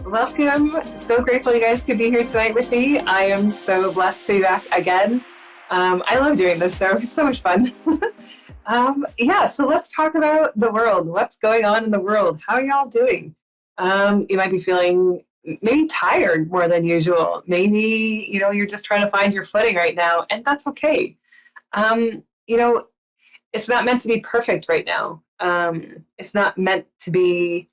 Welcome. So grateful you guys could be here tonight with me. I am so blessed to be back again. I love doing this show. It's so much fun. Yeah, so let's talk about the world. What's going on in the world? How are y'all doing? You might be feeling maybe tired more than usual. Maybe, you're just trying to find your footing right now, and that's okay. Um, you know, it's not meant to be perfect right now. It's not meant to be,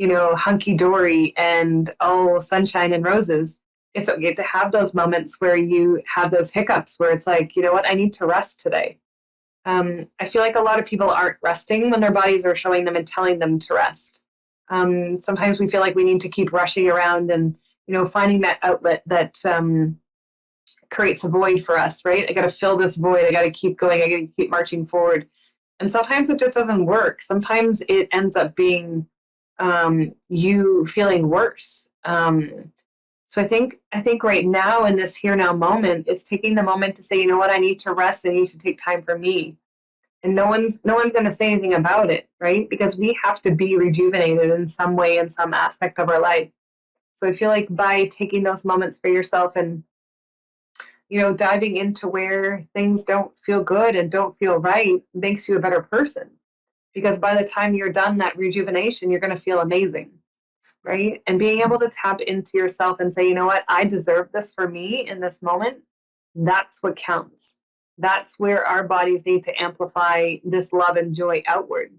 hunky dory and all sunshine and roses. It's okay to have those moments where you have those hiccups where it's like, you know what, I need to rest today. I feel like a lot of people aren't resting when their bodies are showing them and telling them to rest. Sometimes we feel like we need to keep rushing around and, finding that outlet that creates a void for us, right? I got to fill this void. I got to keep going. I got to keep marching forward. And sometimes it just doesn't work. Sometimes it ends up being you feeling worse. So I think right now in this here now moment, it's taking the moment to say, you know what, I need to rest. I need to take time for me. And no one's going to say anything about it, right? Because we have to be rejuvenated in some way, in some aspect of our life. So I feel like by taking those moments for yourself and diving into where things don't feel good and don't feel right makes you a better person. Because by the time you're done that rejuvenation, you're going to feel amazing, right? And being able to tap into yourself and say, you know what, I deserve this for me in this moment, that's what counts. That's where our bodies need to amplify this love and joy outward.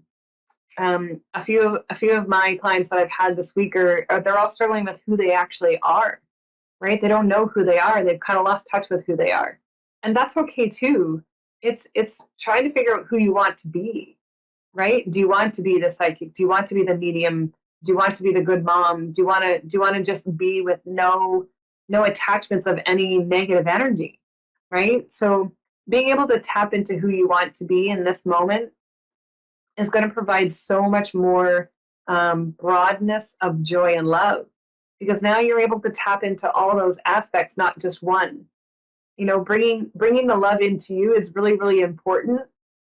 A few of my clients that I've had this week they're all struggling with who they actually are, right? They don't know who they are. They've kind of lost touch with who they are. And that's okay too. It's trying to figure out who you want to be, right? Do you want to be the psychic? Do you want to be the medium? Do you want to be the good mom? Do you want to just be with no attachments of any negative energy, right? So being able to tap into who you want to be in this moment is going to provide so much more broadness of joy and love, because now you're able to tap into all those aspects, not just one. Bringing the love into you is really, really important,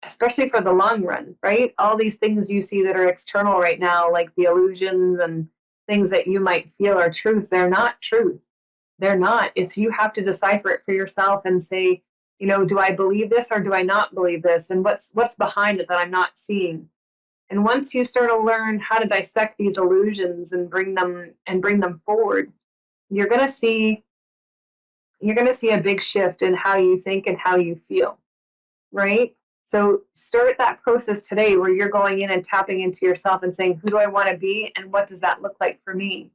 especially for the long run, right? All these things you see that are external right now, like the illusions and things that you might feel are truth, they're not truth. They're not. It's you have to decipher it for yourself and say, do I believe this or do I not believe this? And what's behind it that I'm not seeing? And once you start to learn how to dissect these illusions and bring them forward, you're going to see a big shift in how you think and how you feel, right? So start that process today where you're going in and tapping into yourself and saying, who do I want to be and what does that look like for me?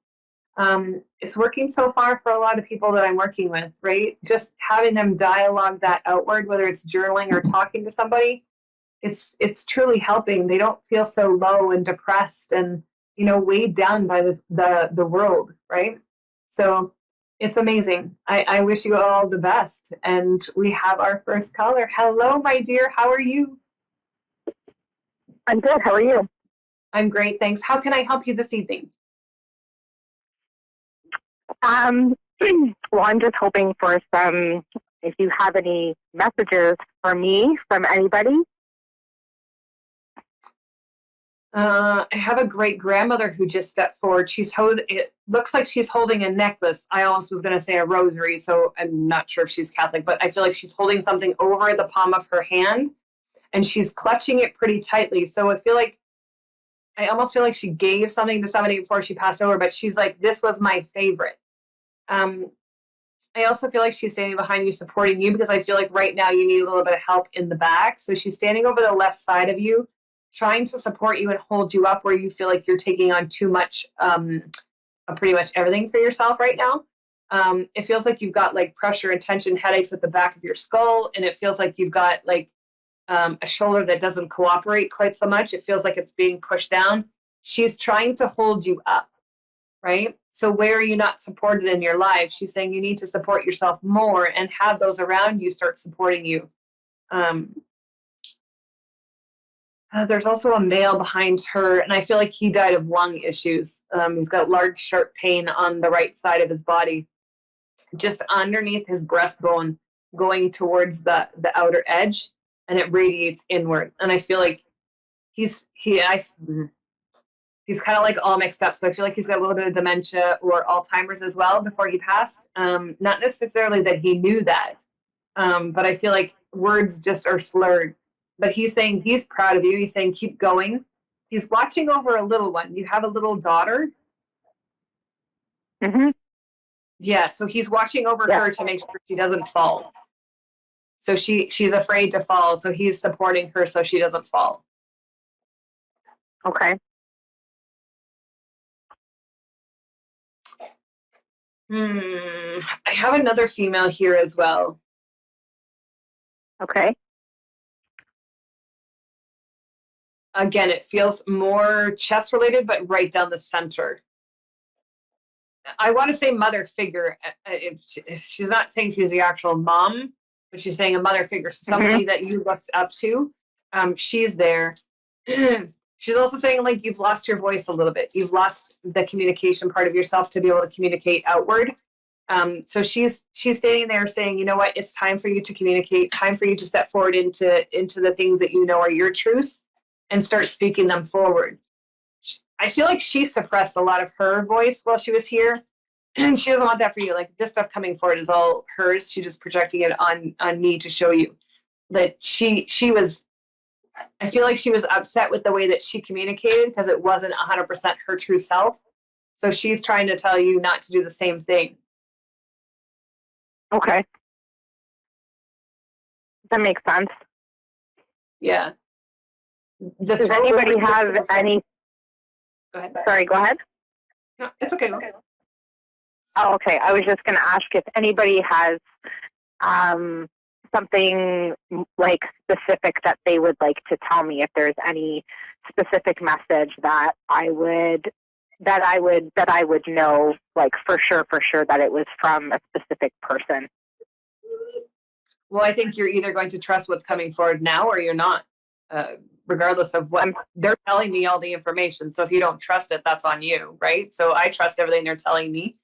It's working so far for a lot of people that I'm working with, right? Just having them dialogue that outward, whether it's journaling or talking to somebody, it's truly helping. They don't feel so low and depressed and, weighed down by the world, right? So it's amazing. I wish you all the best. And we have our first caller. Hello, my dear. How are you? I'm good. How are you? I'm great. Thanks. How can I help you this evening? Um, well, I'm just hoping for if you have any messages for me from anybody. I have a great grandmother who just stepped forward. It looks like she's holding a necklace. I almost was going to say a rosary, so I'm not sure if she's Catholic, but I feel like she's holding something over the palm of her hand, and she's clutching it pretty tightly. So I almost feel like she gave something to somebody before she passed over, but she's like, this was my favorite. I also feel like she's standing behind you, supporting you, because I feel like right now you need a little bit of help in the back. So she's standing over the left side of you, trying to support you and hold you up where you feel like you're taking on too much, pretty much everything for yourself right now. It feels like you've got like pressure and tension, headaches at the back of your skull, and it feels like you've got like a shoulder that doesn't cooperate quite so much. It feels like it's being pushed down. She's trying to hold you up, right? So where are you not supported in your life? She's saying you need to support yourself more and have those around you start supporting you. There's also a male behind her, and I feel like he died of lung issues. He's got large, sharp pain on the right side of his body, just underneath his breastbone, going towards the outer edge, and it radiates inward. And I feel like he's kind of like all mixed up. So I feel like he's got a little bit of dementia or Alzheimer's as well before he passed. Not necessarily that he knew that, but I feel like words just are slurred. But he's saying he's proud of you. He's saying keep going. He's watching over a little one. You have a little daughter. Mm-hmm. Yeah, so he's watching over her to make sure she doesn't fall. So she's afraid to fall, so he's supporting her so she doesn't fall. Okay. I have another female here as well. Okay. Again, it feels more chest related, but right down the center. I want to say mother figure. She's not saying she's the actual mom, but she's saying a mother figure, somebody that you looked up to. She's there. She's also saying like you've lost your voice a little bit. You've lost the communication part of yourself to be able to communicate outward. So she's standing there saying, you know what, it's time for you to communicate, time for you to step forward into the things that you know are your truths and start speaking them forward. I feel like she suppressed a lot of her voice while she was here. And she doesn't want that for you. Like this stuff coming forward is all hers. She's just projecting it on me to show you that she was, I feel like she was upset with the way that she communicated because it wasn't 100% her true self. So she's trying to tell you not to do the same thing. Okay. That makes sense. Yeah. Does anybody have any? Go ahead. Sorry, go ahead. No, it's okay. Oh, okay. I was just going to ask if anybody has something like specific that they would like to tell me. If there's any specific message that I would know, like for sure that it was from a specific person. Well, I think you're either going to trust what's coming forward now or you're not. Regardless of what they're telling me, all the information. So if you don't trust it, that's on you, right? So I trust everything they're telling me.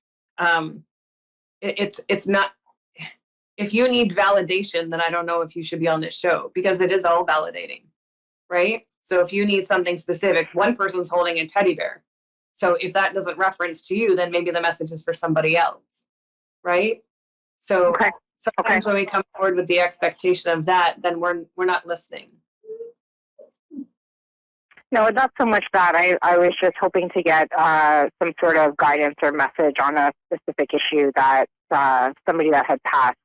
It's not. If you need validation, then I don't know if you should be on this show because it is all validating, right? So if you need something specific, one person's holding a teddy bear. So if that doesn't reference to you, then maybe the message is for somebody else, right? So sometimes when we come forward with the expectation of that, then we're not listening. No, not so much that. I was just hoping to get some sort of guidance or message on a specific issue that somebody that had passed.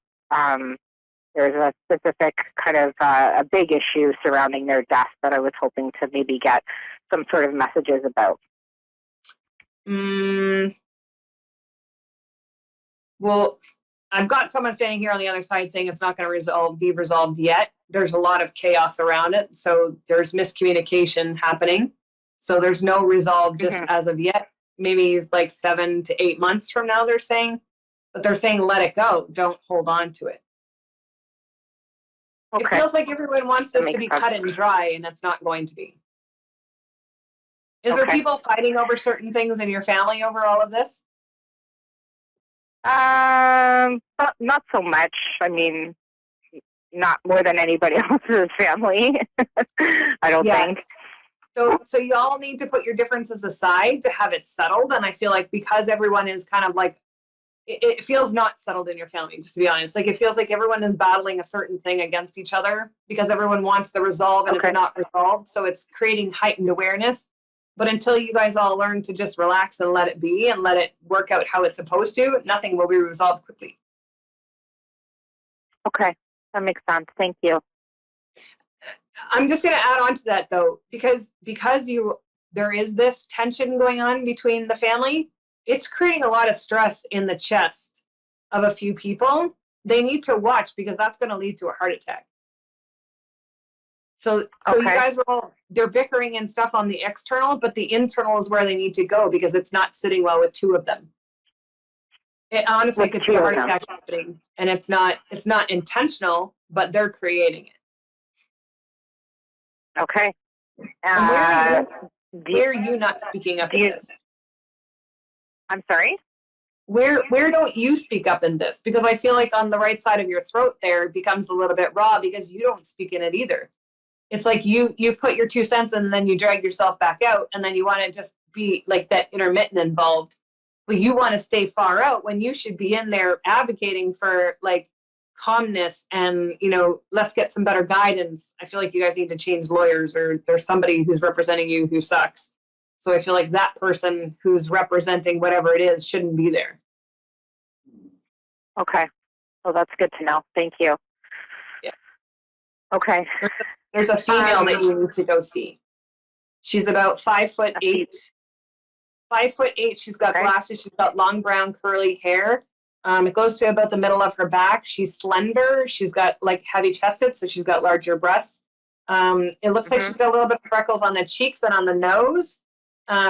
There's a specific kind of a big issue surrounding their death that I was hoping to maybe get some sort of messages about. Well, I've got someone standing here on the other side saying it's not going to be resolved yet. There's a lot of chaos around it. So there's miscommunication happening. So there's no resolve just as of yet. Maybe like 7 to 8 months from now, they're saying. But they're saying let it go. Don't hold on to it. Okay. It feels like everyone wants this to be cut and dry, and it's not going to be. Is there people fighting over certain things in your family over all of this? Not so much. I mean, not more than anybody else's family. I don't think. So you all need to put your differences aside to have it settled. And I feel like because everyone is kind of like, it feels not settled in your family, just to be honest. Like it feels like everyone is battling a certain thing against each other because everyone wants the resolve and it's not resolved. So it's creating heightened awareness. But until you guys all learn to just relax and let it be and let it work out how it's supposed to, nothing will be resolved quickly. Okay, that makes sense. Thank you. I'm just going to add on to that, though, because there is this tension going on between the family. It's creating a lot of stress in the chest of a few people. They need to watch because that's going to lead to a heart attack. So you guys they're bickering and stuff on the external, but the internal is where they need to go because it's not sitting well with two of them. It honestly could be a heart attack happening, and it's not intentional, but they're creating it. Okay. And where are you not speaking up in this? I'm sorry? Where don't you speak up in this? Because I feel like on the right side of your throat there it becomes a little bit raw because you don't speak in it either. It's like you've put your 2 cents and then you drag yourself back out, and then you want to just be like that intermittent involved. But you want to stay far out when you should be in there advocating for like calmness and, let's get some better guidance. I feel like you guys need to change lawyers, or there's somebody who's representing you who sucks. So I feel like that person who's representing whatever it is shouldn't be there. Okay. Well, that's good to know. Thank you. Yeah. Okay. There's a female that you need to go see. She's about 5'8". 5'8". She's got glasses. She's got long brown curly hair. It goes to about the middle of her back. She's slender. She's got like heavy chested, so she's got larger breasts. It looks like she's got a little bit of freckles on the cheeks and on the nose.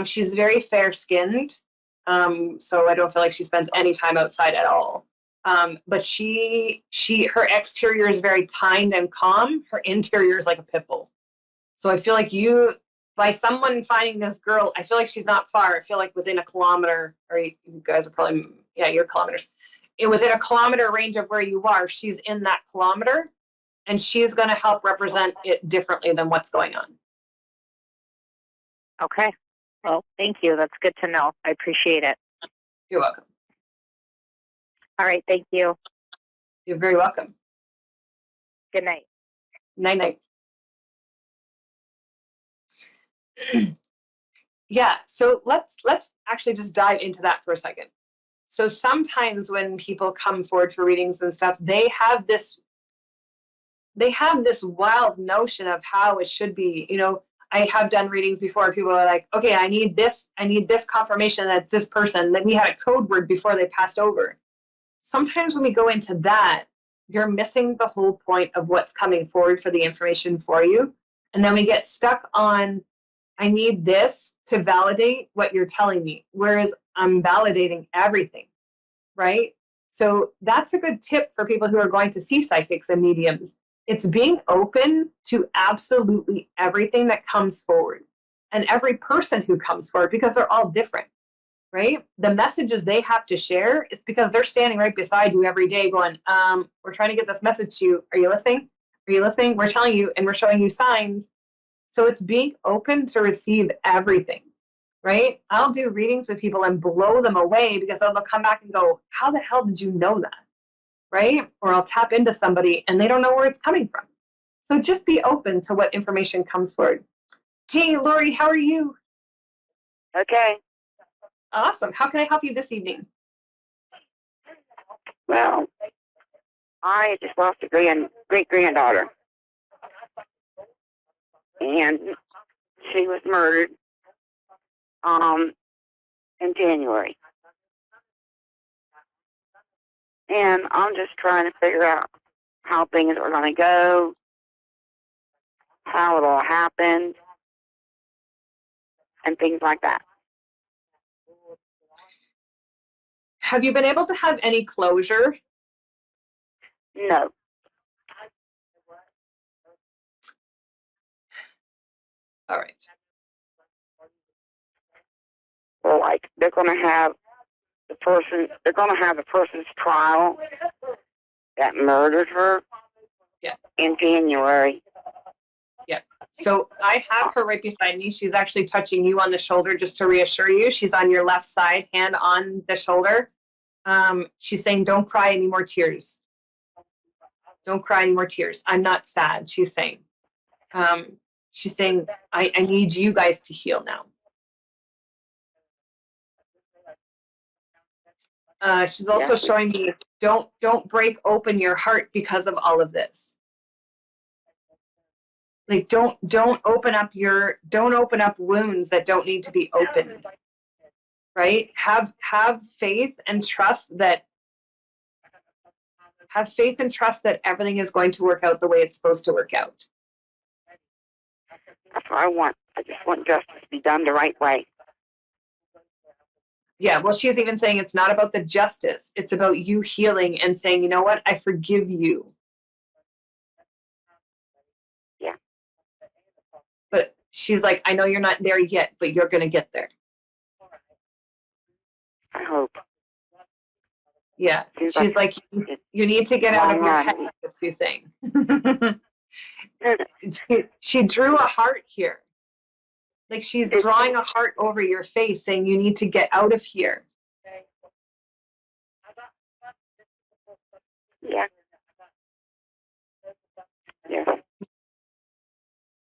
She's very fair skinned. So I don't feel like she spends any time outside at all. But her exterior is very kind and calm. Her interior is like a pit bull. So I feel like by someone finding this girl, I feel like she's not far. I feel like within a kilometer, or you guys are probably, you're kilometers. Within a kilometer range of where you are, she's in that kilometer, and she is going to help represent it differently than what's going on. Okay. Well, thank you. That's good to know. I appreciate it. You're welcome. All right. Thank you. You're very welcome. Good night. Night. Yeah, so let's actually just dive into that for a second. So sometimes when people come forward for readings and stuff, they have this wild notion of how it should be. I have done readings before. People are like, okay, I need this confirmation that it's this person. Then we had a code word before they passed over. Sometimes when we go into that, you're missing the whole point of what's coming forward for the information for you. And then we get stuck on, I need this to validate what you're telling me, whereas I'm validating everything, right? So that's a good tip for people who are going to see psychics and mediums. It's being open to absolutely everything that comes forward, and every person who comes forward, because they're all different, right? The messages they have to share is because they're standing right beside you every day going, we're trying to get this message to you. Are you listening? Are you listening? We're telling you, and we're showing you signs. So it's being open to receive everything, right? I'll do readings with people and blow them away because they'll come back and go, how the hell did you know that, right? Or I'll tap into somebody and they don't know where it's coming from. So just be open to what information comes forward. Hey, Lori, how are you? Okay. Awesome. How can I help you this evening? Well, I just lost a great-granddaughter. And she was murdered in January. And I'm just trying to figure out how things are going to go, how it all happened, and things like that. Have you been able to have any closure? No. All right. Well, like, they're going to have the person's trial that murdered her in January. Yeah. So I have her right beside me. She's actually touching you on the shoulder just to reassure you. She's on your left side, hand on the shoulder. She's saying, don't cry any more tears. Don't cry any more tears. I'm not sad, she's saying. She's saying, I need you guys to heal now. She's also showing me, don't break open your heart because of all of this. Like, don't open up wounds that don't need to be opened. Right? Have faith and trust that everything is going to work out the way it's supposed to work out. That's what I want. I just want justice to be done the right way. Yeah, well, she's even saying it's not about the justice. It's about you healing and saying, you know what? I forgive you. Yeah. But she's like, I know you're not there yet, but you're going to get there. I hope. Yeah. She's like, you need to get out of your head, that's what she's saying. She drew a heart here. Like she's drawing a heart over your face saying you need to get out of here. Yeah. Yeah.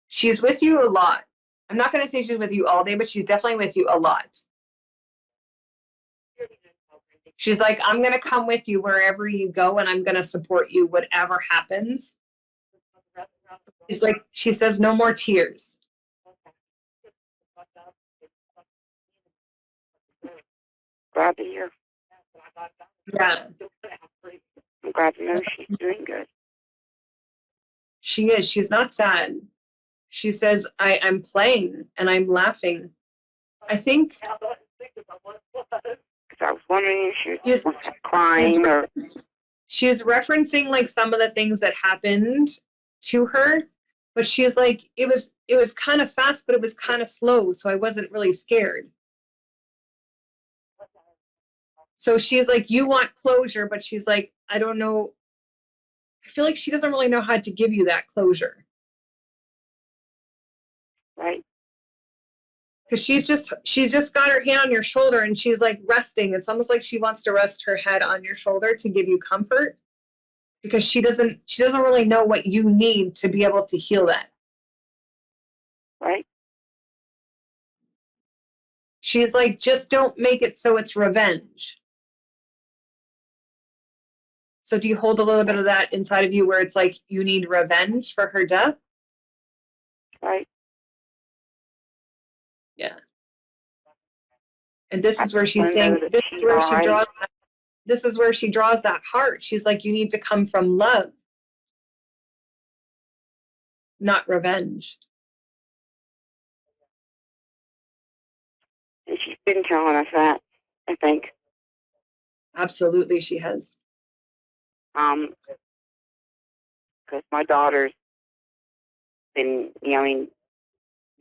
She's with you a lot. I'm not going to say she's with you all day, but she's definitely with you a lot. She's like, I'm going to come with you wherever you go, and I'm going to support you, whatever happens. She's like, she says, no more tears. Glad to hear. Yeah. I'm glad to know she's doing good. She is. She's not sad. She says, I'm playing and I'm laughing. I think. Because I was wondering if she was crying or. She is referencing like some of the things that happened to her, but she's like, it was kind of fast, but it was kind of slow, so I wasn't really scared. So she's like, you want closure, but she's like, I don't know. I feel like she doesn't really know how to give you that closure. Right. Because she's just got her hand on your shoulder and she's like resting. It's almost like she wants to rest her head on your shoulder to give you comfort, because she doesn't really know what you need to be able to heal that. Right. She's like, just don't make it so it's revenge. So do you hold a little bit of that inside of you where it's like you need revenge for her death? Right. Yeah. And this is where she's saying, this is where she draws that heart. She's like, you need to come from love, not revenge. And she's been telling us that, I think. Absolutely, she has. Because my daughter's been, going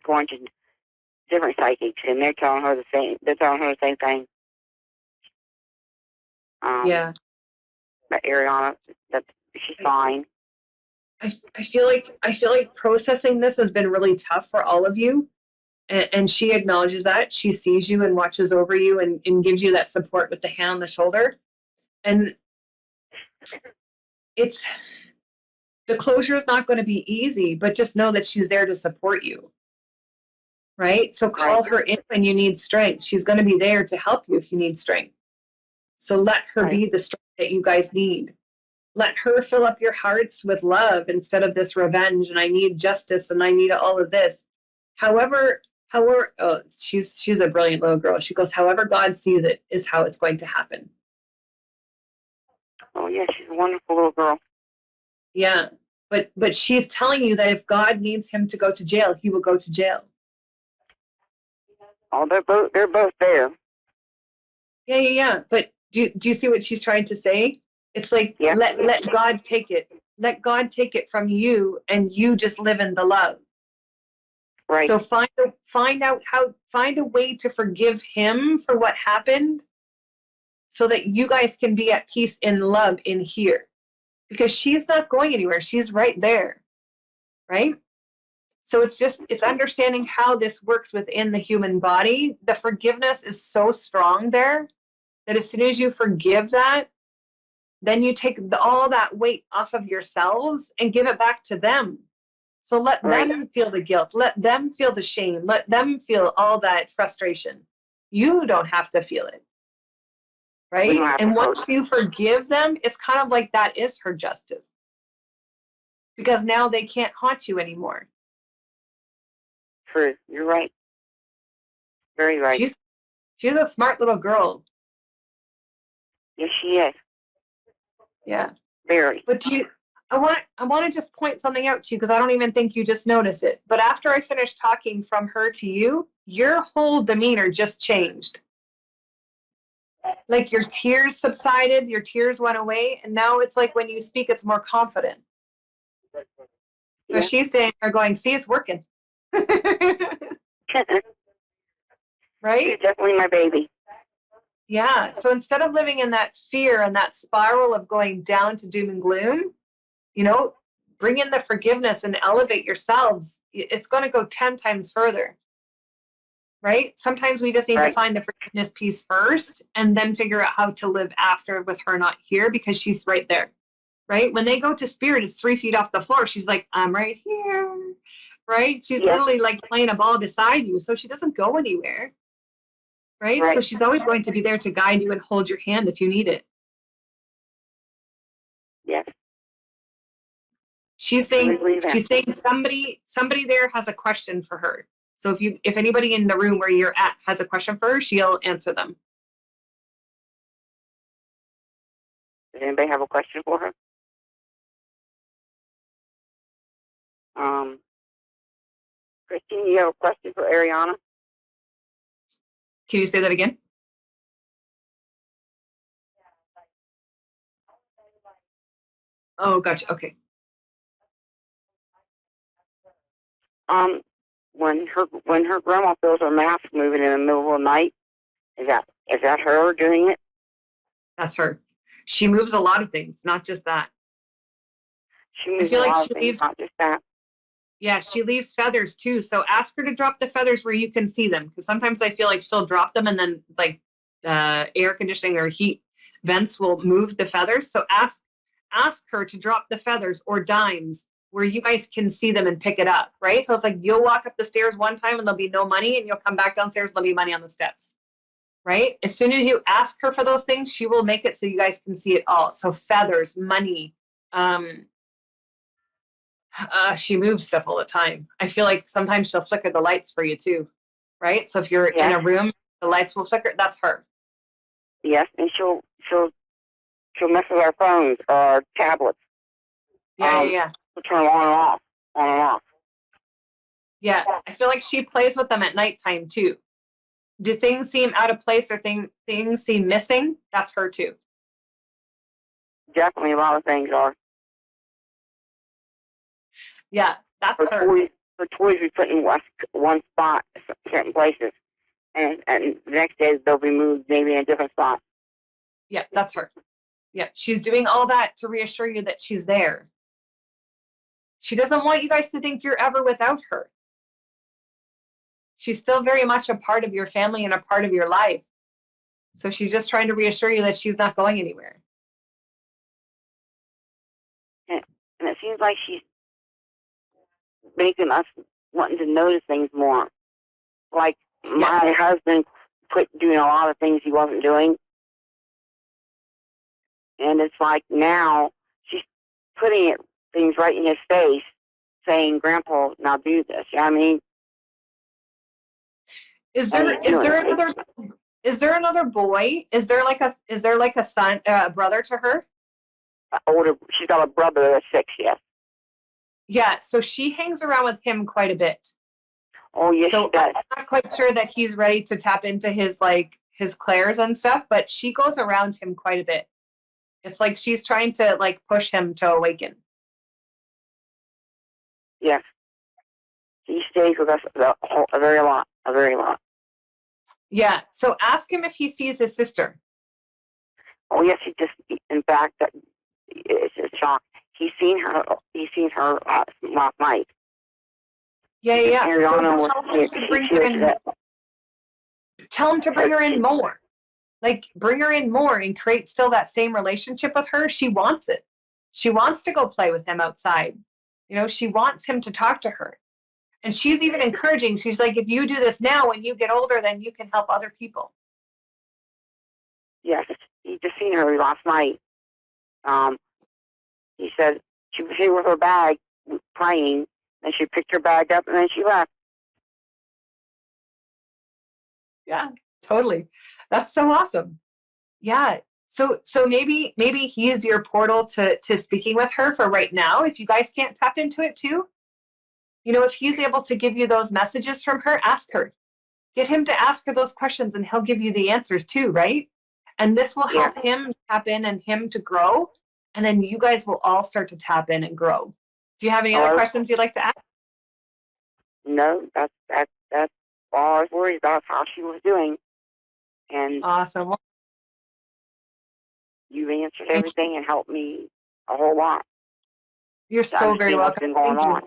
to different psychics, and they're telling her the same. They're telling her the same thing. Yeah. That Ariana, that she's fine. I feel like processing this has been really tough for all of you, and she acknowledges that. She sees you and watches over you and gives you that support with the hand on the shoulder, and the closure is not going to be easy, but just know that she's there to support you. Right? So call her in when you need strength. She's going to be there to help you if you need strength. So let her be the strength that you guys need. Let her fill up your hearts with love instead of this revenge and I need justice and I need all of this. However, she's a brilliant little girl. She goes, however God sees it is how it's going to happen. Oh yeah, she's a wonderful little girl. Yeah, but she's telling you that if God needs him to go to jail, he will go to jail. Oh, they're both there. Yeah. But do you see what she's trying to say? It's like, let God take it. Let God take it from you, and you just live in the love. Right. So find a way to forgive him for what happened, so that you guys can be at peace in love in here. Because she's not going anywhere. She's right there. Right? So it's understanding how this works within the human body. The forgiveness is so strong there that as soon as you forgive that, then you take all that weight off of yourselves and give it back to them. So let them feel the guilt. Let them feel the shame. Let them feel all that frustration. You don't have to feel it. Right? And once you forgive them, it's kind of like that is her justice. Because now they can't haunt you anymore. True. You're right. Very right. She's a smart little girl. Yes, she is. Yeah. Very. But I want to just point something out to you, because I don't even think you just noticed it. But after I finished talking from her to you, your whole demeanor just changed. Like your tears subsided, your tears went away, and now it's like when you speak, it's more confident. So she's standing there going, see, it's working. Right? She's definitely my baby. Yeah. So instead of living in that fear and that spiral of going down to doom and gloom, bring in the forgiveness and elevate yourselves, it's going to go 10 times further. Right? Sometimes we just need to find the forgiveness piece first and then figure out how to live after with her not here, because she's right there. Right? When they go to spirit, it's 3 feet off the floor. She's like, I'm right here. Right? She's literally like playing a ball beside you. So she doesn't go anywhere. Right? So she's always going to be there to guide you and hold your hand if you need it. Yes. She's saying somebody there has a question for her. So if anybody in the room where you're at has a question for her, she'll answer them. Does anybody have a question for her? Christine, you have a question for Ariana? Can you say that again? Oh, gotcha. Okay. When her grandma feels her mask moving in the middle of the night, is that her doing it? That's her. She moves a lot of things, not just that. She moves a lot of things, not just that. Yeah, she leaves feathers too. So ask her to drop the feathers where you can see them, because sometimes I feel like she'll drop them and then like air conditioning or heat vents will move the feathers. So ask her to drop the feathers or dimes where you guys can see them and pick it up, right? So it's like you'll walk up the stairs one time and there'll be no money, and you'll come back downstairs and there'll be money on the steps, right? As soon as you ask her for those things, she will make it so you guys can see it all. So feathers, money, she moves stuff all the time. I feel like sometimes she'll flicker the lights for you too, right? So if you're in a room, the lights will flicker. That's her. Yes, and she'll mess with our phones or our tablets. Yeah. She'll turn them on and off. Yeah, I feel like she plays with them at nighttime too. Do things seem out of place or things seem missing? That's her too. Definitely a lot of things are. Yeah, that's her. Her toys we put in one spot, certain places, and the next day they'll be moved maybe in a different spot. Yeah, that's her. Yeah, she's doing all that to reassure you that she's there. She doesn't want you guys to think you're ever without her. She's still very much a part of your family and a part of your life. So she's just trying to reassure you that she's not going anywhere. And it seems like she's making us wanting to notice things more. Like my husband quit doing a lot of things he wasn't doing. And it's like now she's putting things right in his face, saying, Grandpa, now do this. You know what I mean? Is there another boy? Is there like a son, brother to her? Older. She's got a brother that's 6. Yes. Yeah. So she hangs around with him quite a bit. Oh yes, so she does. I'm not quite sure that he's ready to tap into his clairs and stuff, but she goes around him quite a bit. It's like she's trying to like push him to awaken. Yes. He stays with us a very lot. Yeah. So ask him if he sees his sister. Oh yes, in fact, it's a shock. He's seen her last night. Yeah. So tell him to bring her in. Tell him to bring her in more. Like, bring her in more and create still that same relationship with her. She wants it. She wants to go play with him outside. You know, she wants him to talk to her. And she's even encouraging. She's like, if you do this now, when you get older, then you can help other people. Yes, he just seen her last night. He said she was here with her bag playing, and she picked her bag up and then she left. Yeah, totally. That's so awesome. Yeah. So maybe he's your portal to speaking with her for right now. If you guys can't tap into it too, you know, if he's able to give you those messages from her, ask her. Get him to ask her those questions and he'll give you the answers too, right? And this will help him tap in and him to grow. And then you guys will all start to tap in and grow. Do you have any other questions you'd like to ask? No, that's all I was worried about, how she was doing. And awesome. You've answered everything and helped me a whole lot. You're to so very understand what's welcome. been going Thank you. on.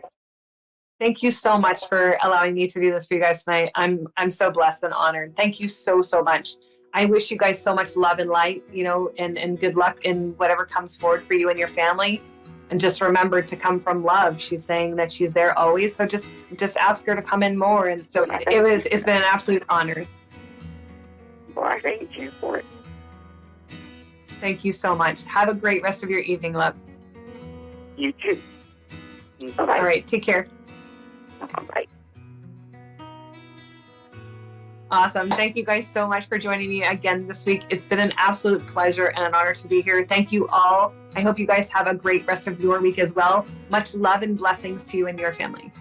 Thank you so much for allowing me to do this for you guys tonight. I'm so blessed and honored. Thank you so much. I wish you guys so much love and light, and good luck in whatever comes forward for you and your family. And just remember to come from love. She's saying that she's there always. So just ask her to come in more. And so it's been an absolute honor. Well, I thank you for it. Thank you so much. Have a great rest of your evening, love. You too. Bye-bye. All right. Take care. Bye-bye. Awesome. Thank you guys so much for joining me again this week. It's been an absolute pleasure and an honor to be here. Thank you all. I hope you guys have a great rest of your week as well. Much love and blessings to you and your family.